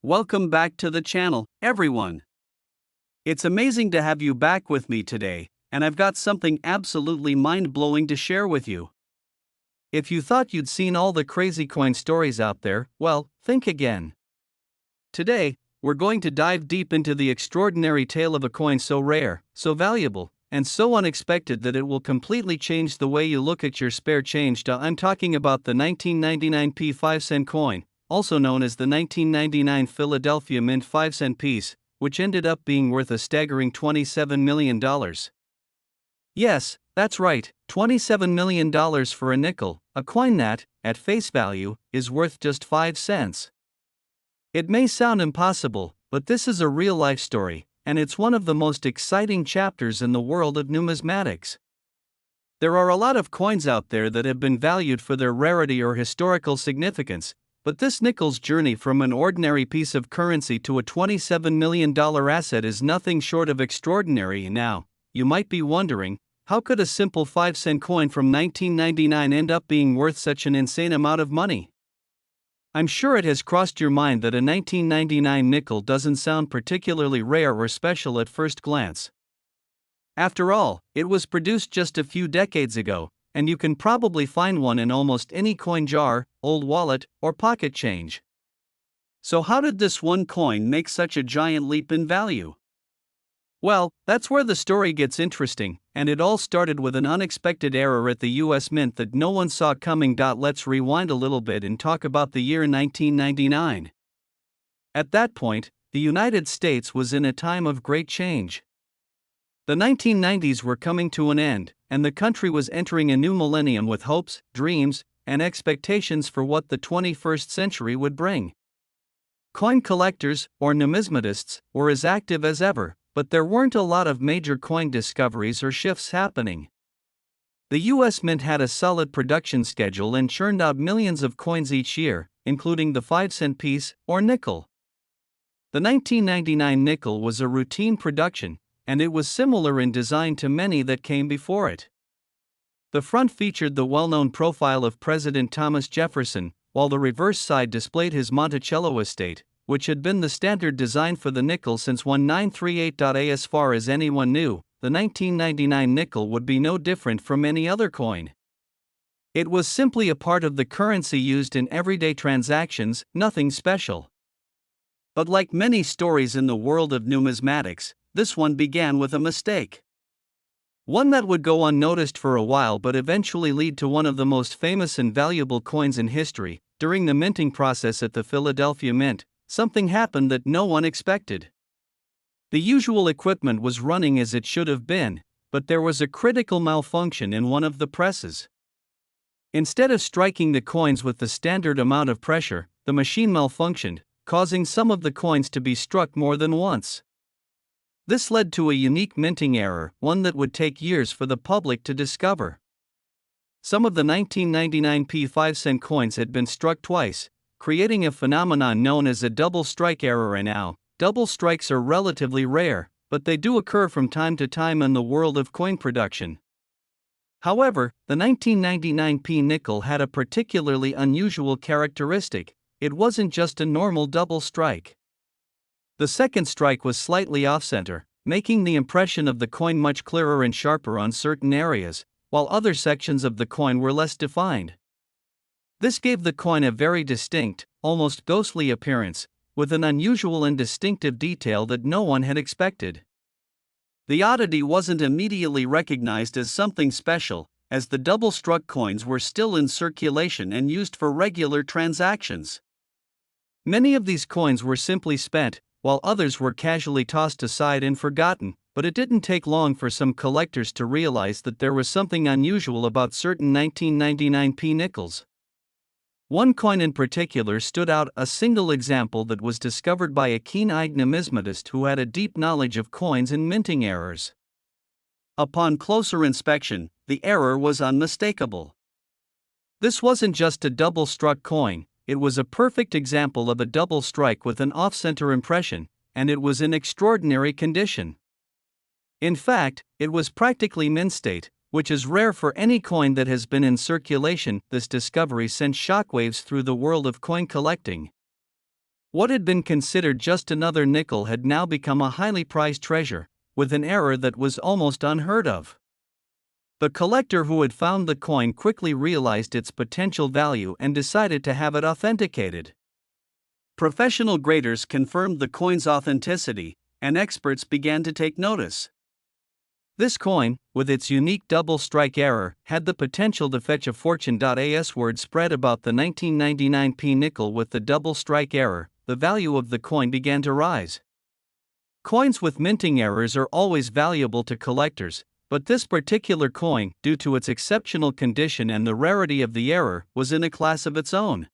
Welcome back to the channel, everyone. It's amazing to have you back with me today, and I've got something absolutely mind-blowing to share with you. If you thought you'd seen all the crazy coin stories out there, well, think again. Today, we're going to dive deep into the extraordinary tale of a coin so rare, so valuable, and so unexpected that it will completely change the way you look at your spare change. I'm talking about the 1999 5-cent coin, also known as the 1999 Philadelphia Mint 5-cent piece, which ended up being worth a staggering $27 million. Yes, that's right, $27 million for a nickel, a coin that, at face value, is worth just 5 cents. It may sound impossible, but this is a real-life story, and it's one of the most exciting chapters in the world of numismatics. There are a lot of coins out there that have been valued for their rarity or historical significance, but this nickel's journey from an ordinary piece of currency to a $27 million asset is nothing short of extraordinary. Now, you might be wondering, how could a simple 5-cent coin from 1999 end up being worth such an insane amount of money? I'm sure it has crossed your mind that a 1999 nickel doesn't sound particularly rare or special at first glance. After all, it was produced just a few decades ago, and you can probably find one in almost any coin jar, old wallet, or pocket change. So how did this one coin make such a giant leap in value? Well, that's where the story gets interesting, and it all started with an unexpected error at the US Mint that no one saw coming. Let's rewind a little bit and talk about the year 1999. At that point, the United States was in a time of great change. The 1990s were coming to an end, and the country was entering a new millennium with hopes, dreams, and expectations for what the 21st century would bring. Coin collectors, or numismatists, were as active as ever, but there weren't a lot of major coin discoveries or shifts happening. The US Mint had a solid production schedule and churned out millions of coins each year, including the 5-cent piece, or nickel. The 1999 nickel was a routine production, and it was similar in design to many that came before it. The front featured the well-known profile of President Thomas Jefferson, while the reverse side displayed his Monticello estate, which had been the standard design for the nickel since 1938. As far as anyone knew, the 1999 nickel would be no different from any other coin. It was simply a part of the currency used in everyday transactions, nothing special. But like many stories in the world of numismatics, this one began with a mistake. One that would go unnoticed for a while but eventually lead to one of the most famous and valuable coins in history. During the minting process at the Philadelphia Mint, something happened that no one expected. The usual equipment was running as it should have been, but there was a critical malfunction in one of the presses. Instead of striking the coins with the standard amount of pressure, the machine malfunctioned, causing some of the coins to be struck more than once. This led to a unique minting error, one that would take years for the public to discover. Some of the 1999 5-cent coins had been struck twice, creating a phenomenon known as a double strike error. And now, double strikes are relatively rare, but they do occur from time to time in the world of coin production. However, the 1999 nickel had a particularly unusual characteristic: it wasn't just a normal double strike. The second strike was slightly off-center, making the impression of the coin much clearer and sharper on certain areas, while other sections of the coin were less defined. This gave the coin a very distinct, almost ghostly appearance, with an unusual and distinctive detail that no one had expected. The oddity wasn't immediately recognized as something special, as the double-struck coins were still in circulation and used for regular transactions. Many of these coins were simply spent, while others were casually tossed aside and forgotten, but it didn't take long for some collectors to realize that there was something unusual about certain 1999 nickels. One coin in particular stood out, a single example that was discovered by a keen-eyed numismatist who had a deep knowledge of coins and minting errors. Upon closer inspection, the error was unmistakable. This wasn't just a double-struck coin, it was a perfect example of a double strike with an off-center impression, and it was in extraordinary condition. In fact, it was practically mint state, which is rare for any coin that has been in circulation. This discovery sent shockwaves through the world of coin collecting. What had been considered just another nickel had now become a highly prized treasure, with an error that was almost unheard of. The collector who had found the coin quickly realized its potential value and decided to have it authenticated. Professional graders confirmed the coin's authenticity, and experts began to take notice. This coin, with its unique double strike error, had the potential to fetch a fortune. As word spread about the 1999 P nickel with the double strike error, the value of the coin began to rise. Coins with minting errors are always valuable to collectors, but this particular coin, due to its exceptional condition and the rarity of the error, was in a class of its own.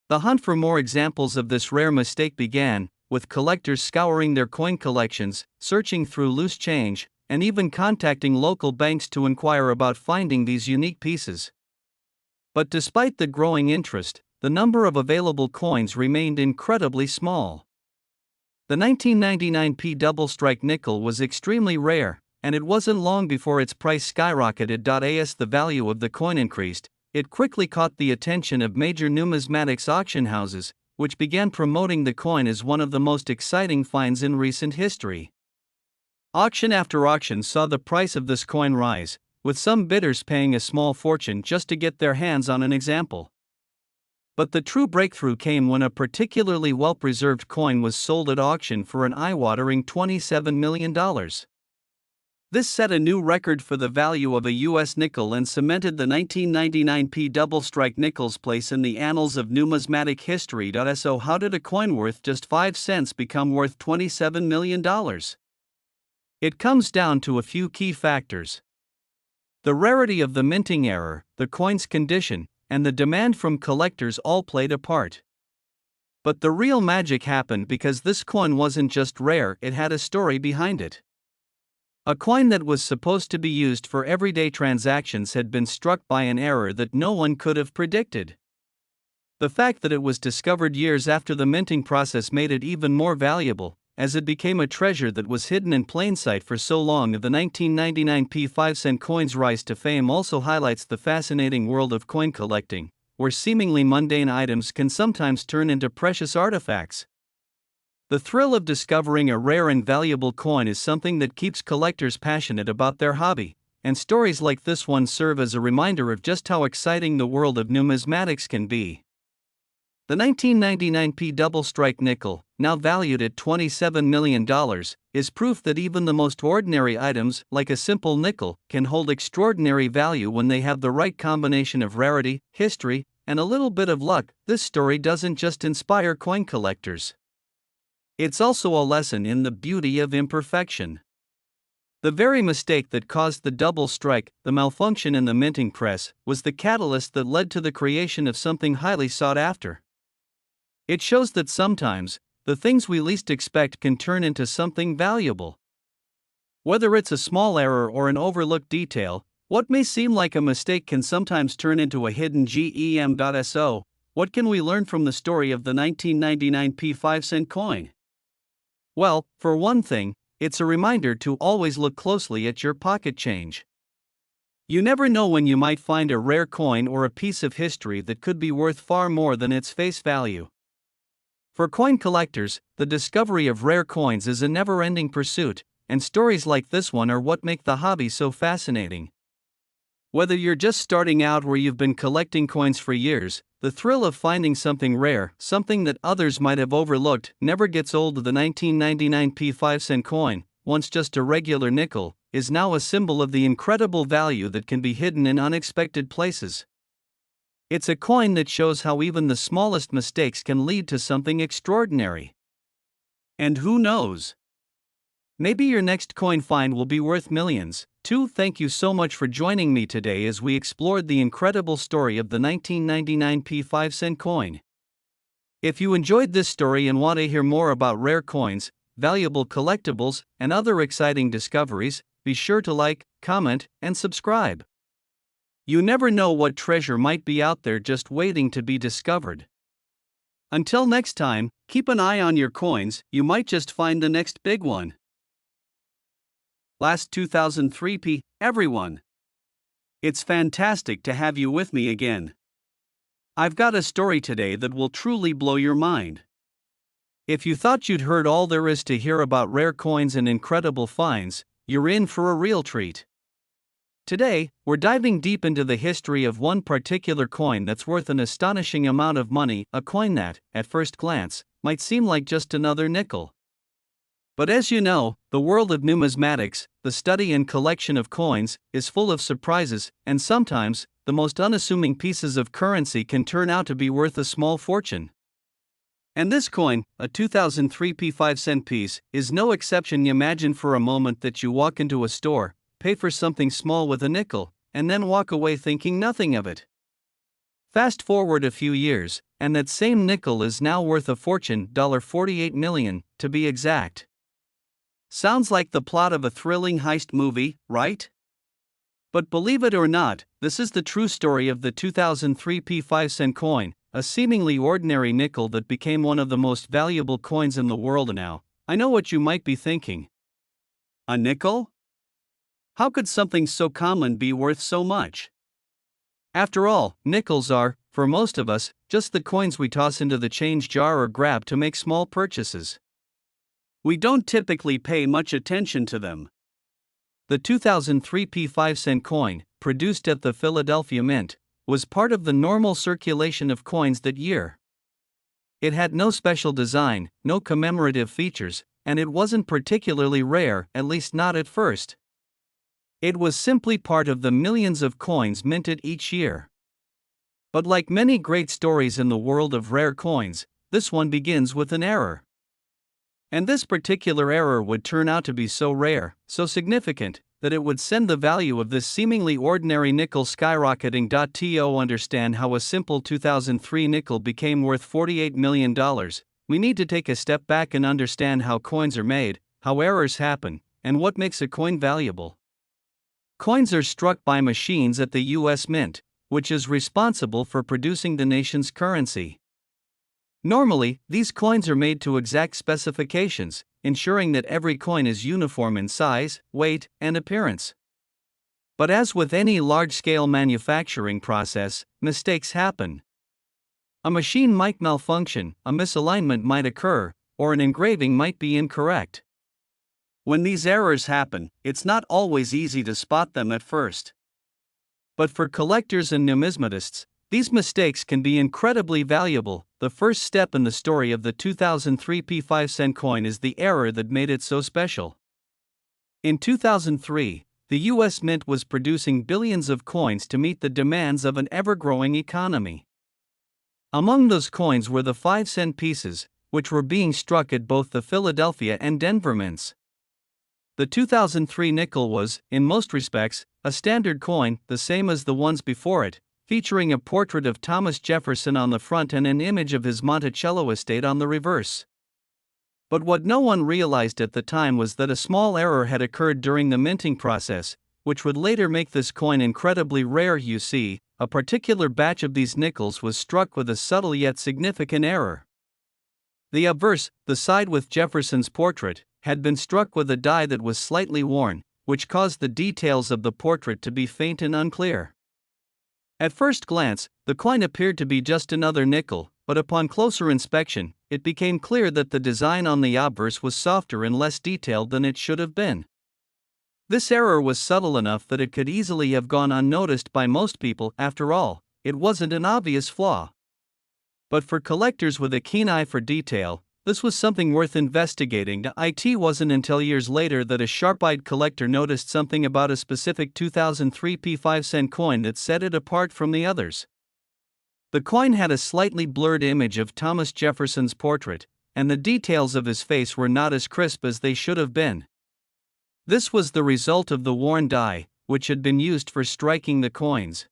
The hunt for more examples of this rare mistake began, with collectors scouring their coin collections, searching through loose change, and even contacting local banks to inquire about finding these unique pieces. But despite the growing interest, the number of available coins remained incredibly small. The 1999 P double strike nickel was extremely rare, and it wasn't long before its price skyrocketed. As the value of the coin increased, it quickly caught the attention of major numismatics auction houses, which began promoting the coin as one of the most exciting finds in recent history. Auction after auction saw the price of this coin rise, with some bidders paying a small fortune just to get their hands on an example. But the true breakthrough came when a particularly well-preserved coin was sold at auction for an eye-watering $27 million. This set a new record for the value of a U.S. nickel and cemented the 1999 P double strike nickel's place in the annals of numismatic history. So how did a coin worth just 5 cents become worth $27 million? It comes down to a few key factors. The rarity of the minting error, the coin's condition, and the demand from collectors all played a part. But the real magic happened because this coin wasn't just rare, it had a story behind it. A coin that was supposed to be used for everyday transactions had been struck by an error that no one could have predicted. The fact that it was discovered years after the minting process made it even more valuable, as it became a treasure that was hidden in plain sight for so long. The 1999 P 5-cent coin's rise to fame also highlights the fascinating world of coin collecting, where seemingly mundane items can sometimes turn into precious artifacts. The thrill of discovering a rare and valuable coin is something that keeps collectors passionate about their hobby, and stories like this one serve as a reminder of just how exciting the world of numismatics can be. The 1999 P double strike nickel, now valued at $27 million, is proof that even the most ordinary items, like a simple nickel, can hold extraordinary value when they have the right combination of rarity, history, and a little bit of luck. This story doesn't just inspire coin collectors. It's also a lesson in the beauty of imperfection. The very mistake that caused the double strike, the malfunction in the minting press, was the catalyst that led to the creation of something highly sought after. It shows that sometimes, the things we least expect can turn into something valuable. Whether it's a small error or an overlooked detail, what may seem like a mistake can sometimes turn into a hidden gem. So, what can we learn from the story of the 1999 P 5-cent coin? Well, for one thing, it's a reminder to always look closely at your pocket change. You never know when you might find a rare coin or a piece of history that could be worth far more than its face value. For coin collectors, the discovery of rare coins is a never-ending pursuit, and stories like this one are what make the hobby so fascinating. Whether you're just starting out or you've been collecting coins for years, the thrill of finding something rare, something that others might have overlooked, never gets old. The 1999 P 5-cent coin, once just a regular nickel, is now a symbol of the incredible value that can be hidden in unexpected places. It's a coin that shows how even the smallest mistakes can lead to something extraordinary. And who knows? Maybe your next coin find will be worth millions, too. Thank you so much for joining me today as we explored the incredible story of the 1999 P 5-cent coin. If you enjoyed this story and want to hear more about rare coins, valuable collectibles, and other exciting discoveries, be sure to like, comment, and subscribe. You never know what treasure might be out there just waiting to be discovered. Until next time, keep an eye on your coins, you might just find the next big one. Last 2003 P, everyone. It's fantastic to have you with me again. I've got a story today that will truly blow your mind. If you thought you'd heard all there is to hear about rare coins and incredible finds, you're in for a real treat. Today, we're diving deep into the history of one particular coin that's worth an astonishing amount of money, a coin that, at first glance, might seem like just another nickel. But as you know, the world of numismatics, the study and collection of coins, is full of surprises, and sometimes, the most unassuming pieces of currency can turn out to be worth a small fortune. And this coin, a 2003 P5-cent piece, is no exception. Imagine for a moment that you walk into a store, pay for something small with a nickel, and then walk away thinking nothing of it. Fast forward a few years, and that same nickel is now worth a fortune, $48 million, to be exact. Sounds like the plot of a thrilling heist movie, right? But believe it or not, this is the true story of the 2003 P5-cent coin, a seemingly ordinary nickel that became one of the most valuable coins in the world. Now, I know what you might be thinking. A nickel? How could something so common be worth so much? After all, nickels are, for most of us, just the coins we toss into the change jar or grab to make small purchases. We don't typically pay much attention to them. The 2003 P5-cent coin, produced at the Philadelphia Mint, was part of the normal circulation of coins that year. It had no special design, no commemorative features, and it wasn't particularly rare, at least not at first. It was simply part of the millions of coins minted each year. But like many great stories in the world of rare coins, this one begins with an error. And this particular error would turn out to be so rare, so significant, that it would send the value of this seemingly ordinary nickel skyrocketing. To understand how a simple 2003 nickel became worth $48 million, we need to take a step back and understand how coins are made, how errors happen, and what makes a coin valuable. Coins are struck by machines at the U.S. Mint, which is responsible for producing the nation's currency. Normally, these coins are made to exact specifications, ensuring that every coin is uniform in size, weight, and appearance. But as with any large-scale manufacturing process, mistakes happen. A machine might malfunction, a misalignment might occur, or an engraving might be incorrect. When these errors happen, it's not always easy to spot them at first. But for collectors and numismatists, these mistakes can be incredibly valuable. The first step in the story of the 2003 P5-cent coin is the error that made it so special. In 2003, the U.S. Mint was producing billions of coins to meet the demands of an ever-growing economy. Among those coins were the 5-cent pieces, which were being struck at both the Philadelphia and Denver mints. The 2003 nickel was, in most respects, a standard coin, the same as the ones before it, featuring a portrait of Thomas Jefferson on the front and an image of his Monticello estate on the reverse. But what no one realized at the time was that a small error had occurred during the minting process, which would later make this coin incredibly rare. You see, a particular batch of these nickels was struck with a subtle yet significant error. The obverse, the side with Jefferson's portrait, had been struck with a die that was slightly worn, which caused the details of the portrait to be faint and unclear. At first glance, the coin appeared to be just another nickel, but upon closer inspection, it became clear that the design on the obverse was softer and less detailed than it should have been. This error was subtle enough that it could easily have gone unnoticed by most people. After all, it wasn't an obvious flaw. But for collectors with a keen eye for detail, this was something worth investigating. It wasn't until years later that a sharp-eyed collector noticed something about a specific 2003 P5-cent coin that set it apart from the others. The coin had a slightly blurred image of Thomas Jefferson's portrait, and the details of his face were not as crisp as they should have been. This was the result of the worn die, which had been used for striking the coins.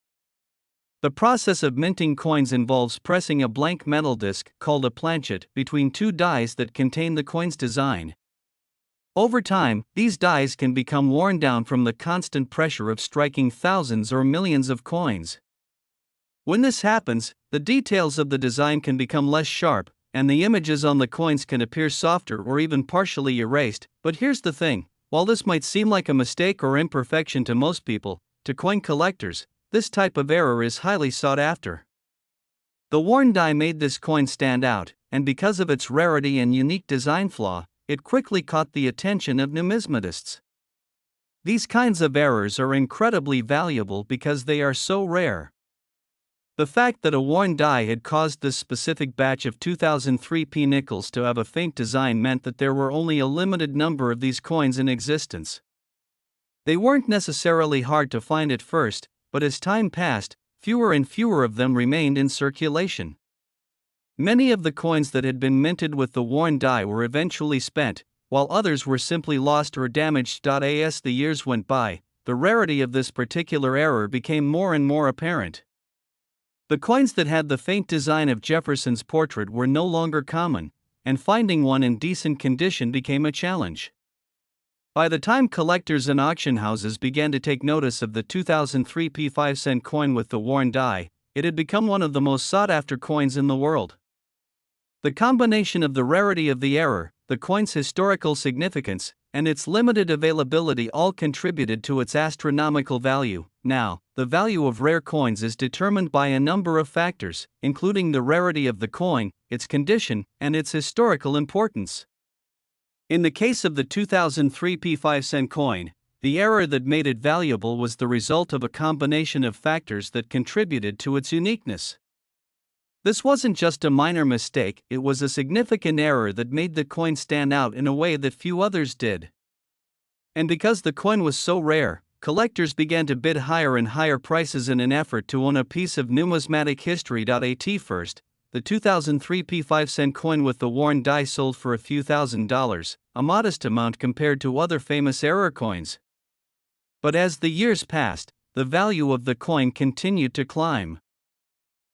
The process of minting coins involves pressing a blank metal disc, called a planchet, between two dies that contain the coin's design. Over time, these dies can become worn down from the constant pressure of striking thousands or millions of coins. When this happens, the details of the design can become less sharp, and the images on the coins can appear softer or even partially erased. But here's the thing, while this might seem like a mistake or imperfection to most people, to coin collectors, this type of error is highly sought after. The worn die made this coin stand out. and because of its rarity and unique design flaw, it quickly caught the attention of numismatists. These kinds of errors are incredibly valuable because they are so rare. The fact that a worn die had caused this specific batch of 2003p nickels to have a faint design meant that there were only a limited number of these coins in existence. They weren't necessarily hard to find at first, but as time passed, fewer and fewer of them remained in circulation. Many of the coins that had been minted with the worn die were eventually spent, while others were simply lost or damaged. As the years went by, the rarity of this particular error became more and more apparent. The coins that had the faint design of Jefferson's portrait were no longer common, and finding one in decent condition became a challenge. By the time collectors and auction houses began to take notice of the 2003p 5-cent coin with the worn die, it had become one of the most sought-after coins in the world. The combination of the rarity of the error, the coin's historical significance, and its limited availability all contributed to its astronomical value. Now, the value of rare coins is determined by a number of factors, including the rarity of the coin, its condition, and its historical importance. In the case of the 2003p 5-cent coin, the error that made it valuable was the result of a combination of factors that contributed to its uniqueness. This wasn't just a minor mistake, it was a significant error that made the coin stand out in a way that few others did. And because the coin was so rare, collectors began to bid higher and higher prices in an effort to own a piece of numismatic history. At first, the 2003p 5-cent coin with the worn die sold for a few $1,000s, a modest amount compared to other famous error coins. But as the years passed, the value of the coin continued to climb.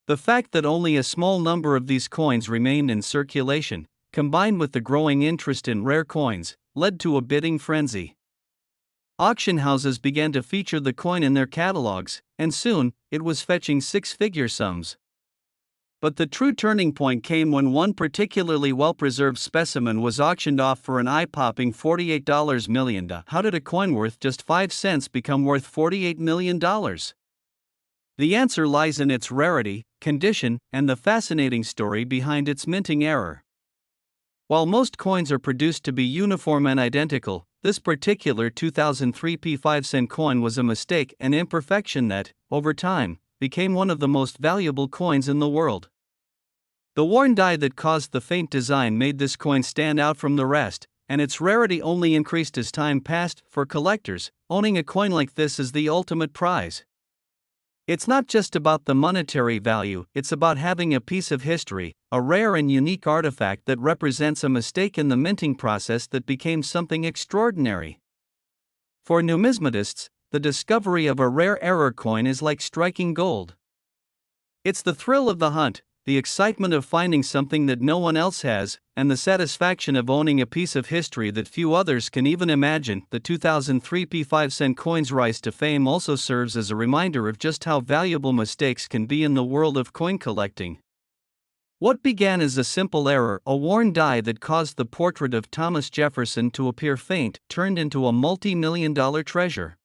The fact that only a small number of these coins remained in circulation, combined with the growing interest in rare coins, led to a bidding frenzy. Auction houses began to feature the coin in their catalogs, and soon, it was fetching six-figure sums. But the true turning point came when one particularly well-preserved specimen was auctioned off for an eye-popping $48 million. How did a coin worth just 5 cents become worth $48 million? The answer lies in its rarity, condition, and the fascinating story behind its minting error. While most coins are produced to be uniform and identical, this particular 2003p 5-cent coin was a mistake and imperfection that, over time, became one of the most valuable coins in the world. The worn die that caused the faint design made this coin stand out from the rest, and its rarity only increased as time passed. For collectors, owning a coin like this is the ultimate prize. It's not just about the monetary value, it's about having a piece of history, a rare and unique artifact that represents a mistake in the minting process that became something extraordinary. For numismatists, the discovery of a rare error coin is like striking gold. It's the thrill of the hunt, the excitement of finding something that no one else has, and the satisfaction of owning a piece of history that few others can even imagine. The 2003p 5-cent coin's rise to fame also serves as a reminder of just how valuable mistakes can be in the world of coin collecting. What began as a simple error, a worn die that caused the portrait of Thomas Jefferson to appear faint, turned into a multi-million-dollar treasure.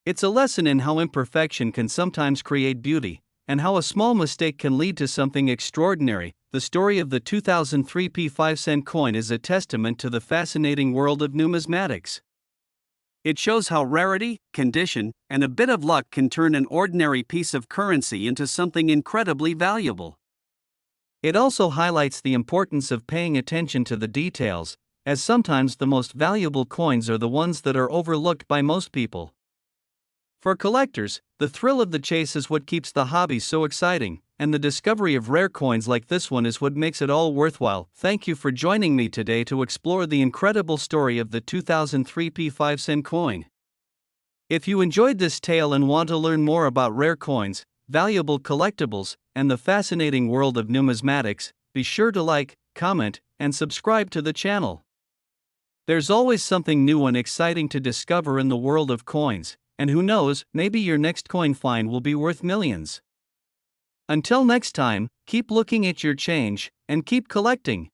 It's a lesson in how imperfection can sometimes create beauty, and how a small mistake can lead to something extraordinary. The story of the 2003p 5-cent coin is a testament to the fascinating world of numismatics. It shows how rarity, condition, and a bit of luck can turn an ordinary piece of currency into something incredibly valuable. It also highlights the importance of paying attention to the details, as sometimes the most valuable coins are the ones that are overlooked by most people. For collectors, the thrill of the chase is what keeps the hobby so exciting, and the discovery of rare coins like this one is what makes it all worthwhile. Thank you for joining me today to explore the incredible story of the 2003p 5-cent coin. If you enjoyed this tale and want to learn more about rare coins, valuable collectibles, and the fascinating world of numismatics, be sure to like, comment, and subscribe to the channel. There's always something new and exciting to discover in the world of coins. And who knows, maybe your next coin find will be worth millions. Until next time, keep looking at your change, and keep collecting.